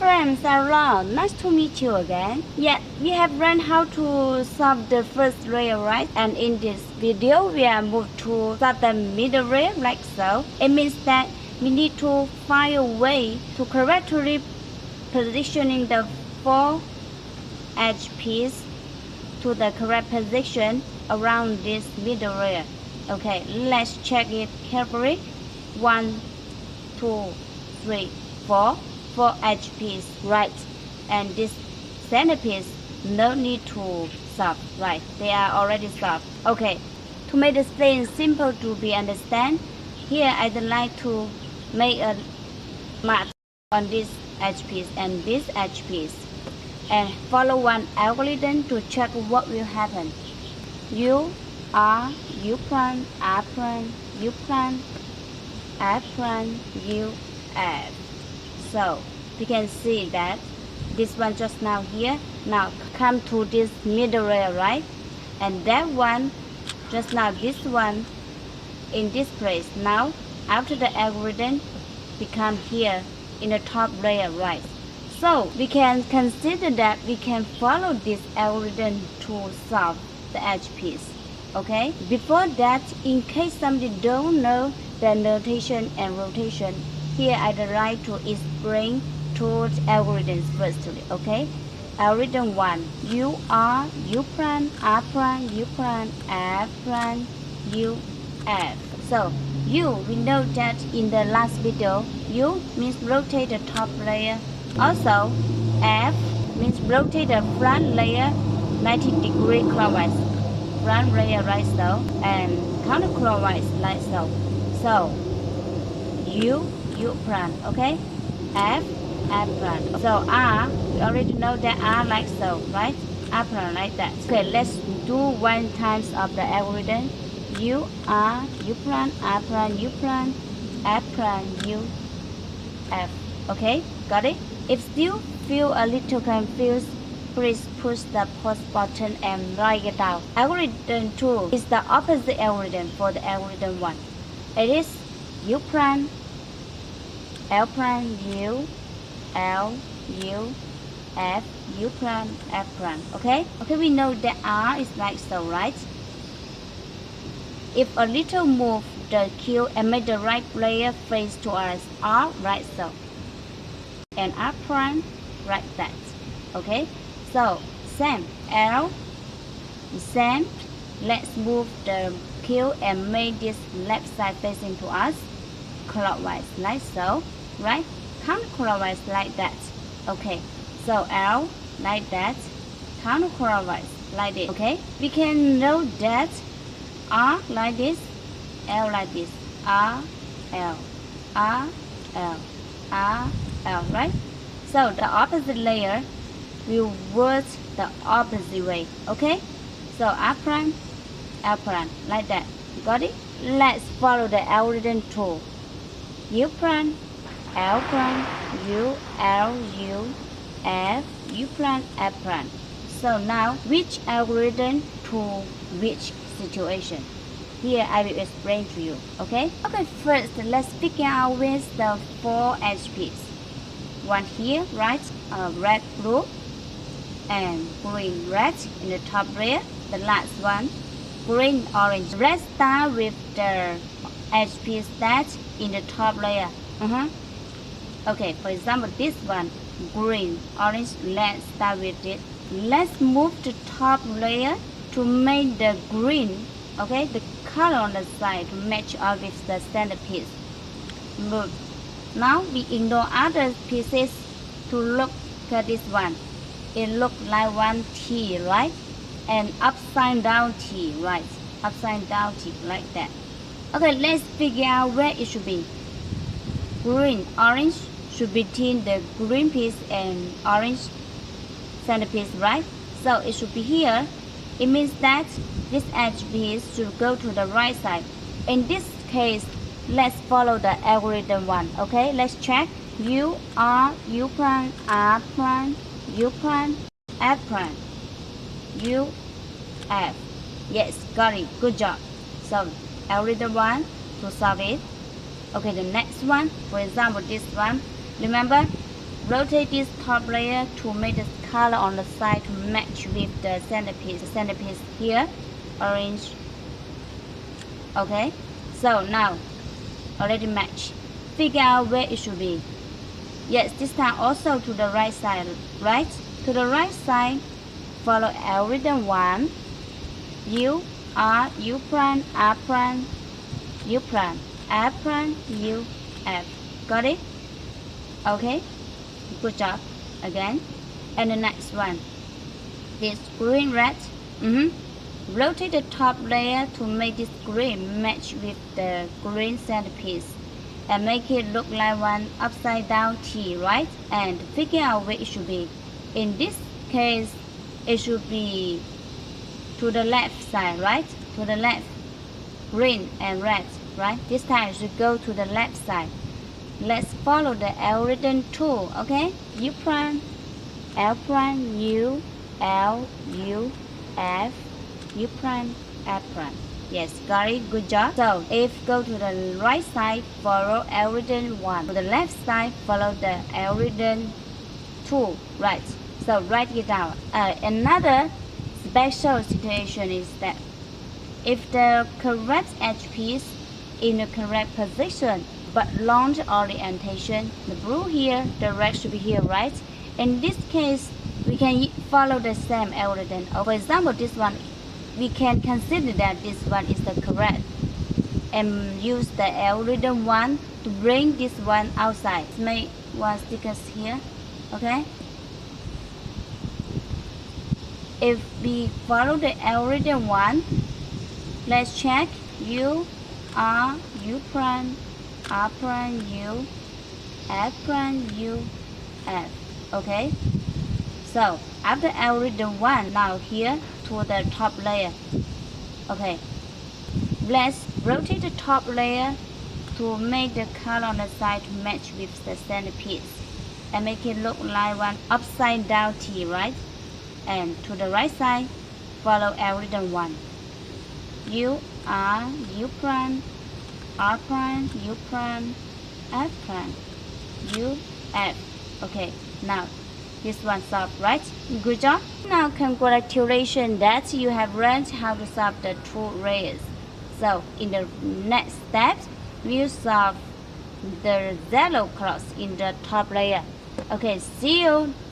friends, hello, nice to meet you again. Yeah, we have learned how to solve the first layer, right? And in this video, we are moved to solve the middle layer like so. It means that we need to find a way to correctly positioning the 4 edge piece to the correct position around this middle layer. Okay, let's check it carefully. 1, 2, 3, 4. 4 edge piece, right? And this center piece, no need to solve, right? They are already solved. Okay, to make the plane simple to be understand, here I'd like to make a mark on this edge piece and this edge piece, and follow one algorithm to check what will happen. U, R, U prime, R prime, U prime, F prime, U, F. So we can see that this one just now here, now come to this middle layer, right? And that one, just now this one in this place. Now after the algorithm become here in the top layer, right? So we can consider that we can follow this algorithm to solve the edge piece. Okay, before that, in case somebody don't know the notation and rotation, here I'd like to explain two algorithms firstly. Okay, algorithm 1, U R, U prime, R prime, U prime, F prime, U, F. So U, we know that in the last video, U means rotate the top layer. Also, F means rotate the front layer 90 degree clockwise, front layer right so, and counterclockwise like so. So U, U prime, okay? F, F prime. So R, we already know that R like so, right? R prime like that. Okay, let's do one times of the algorithm. U, R, U prime, R prime, U prime, F prime, U, F. Okay, got it? If still feel a little confused, please push the pause button and write it down. Algorithm 2 is the opposite algorithm for the algorithm 1. It is U prime, L prime, U, L, U, F, U prime, F prime. Okay? Okay, we know that R is like so, right? If a little move the Q and make the right layer face to us, R right so, and R prime right that. Okay? So same L, same. Let's move the Q and make this left side facing to us clockwise like so, right? Counterclockwise like that. Okay, so L like that, counterclockwise like this. Okay, we can know that R like this, L like this, R, L, R, L, R, L, right? So the opposite layer will work the opposite way. Okay, so R prime, L prime like that. Got it? Let's follow the algorithm 2. U prime, L prime, U, L, U, F, U prime, F prime. So now, which algorithm to which situation? Here I will explain to you. Okay? Okay, first let's figure out with the 4 edge piece. One here, right? Red, blue, and green, red in the top layer. The last one, green, orange. Let's start with the edge piece that in the top layer. Okay, for example, this one, green, orange. Let's start with it. Let's move the top layer to make the green, okay, the color on the side to match up with the center piece. Look. Now we ignore other pieces to look at this one. It looks like one T, right? And upside down T, right? Upside down T, like that. Okay, let's figure out where it should be. Green, orange should be between the green piece and orange center piece, right? So it should be here. It means that this edge piece should go to the right side. In this case, let's follow the algorithm 1. Okay, let's check. U, R, U prime, R prime, U prime, F prime, U, F. Yes, got it. Good job. So algorithm 1 to solve it. Okay, the next one, for example, this one. Remember, rotate this top layer to make the color on the side to match with the centerpiece. The centerpiece here, orange. Okay, so now already match. Figure out where it should be. Yes, this time also to the right side, right? To the right side, follow algorithm 1. U, R, U prime, R prime, U prime, R prime, U, F. Got it? Okay, good job. Again. And the next one. This green red. Rotate the top layer to make this green match with the green centerpiece. And make it look like one upside down T, right? And figure out where it should be. In this case, it should be to the left side, right? To the left, green and red, right? This time it should go to the left side. Let's follow the algorithm tool, okay? U prime, L prime, U, L, U, F, U prime, F prime. Yes, got it, good job. So, if go to the right side, follow algorithm 1. To the left side, follow the algorithm 2, right? So, write it down. Another special situation is that if the correct edge piece in the correct position, but long orientation, the blue here, the red should be here, right? In this case, we can follow the same algorithm. For example, this one, we can consider that this one is the correct and use the algorithm 1 to bring this one outside. Make one stickers here, okay? If we follow the algorithm 1, let's check U, R, U prime, R prime, U, F prime, U, F, okay? So, after algorithm 1, now here to the top layer. Okay, let's rotate the top layer to make the color on the side to match with the centerpiece and make it look like one upside down T, right? And to the right side, follow algorithm 1. U, R, U prime, R prime, U prime, F prime, U, F. Okay, now this one solved, right? Good job. Now congratulations that you have learned how to solve the two layers. So in the next step, we'll solve the yellow cross in the top layer. Okay, see you.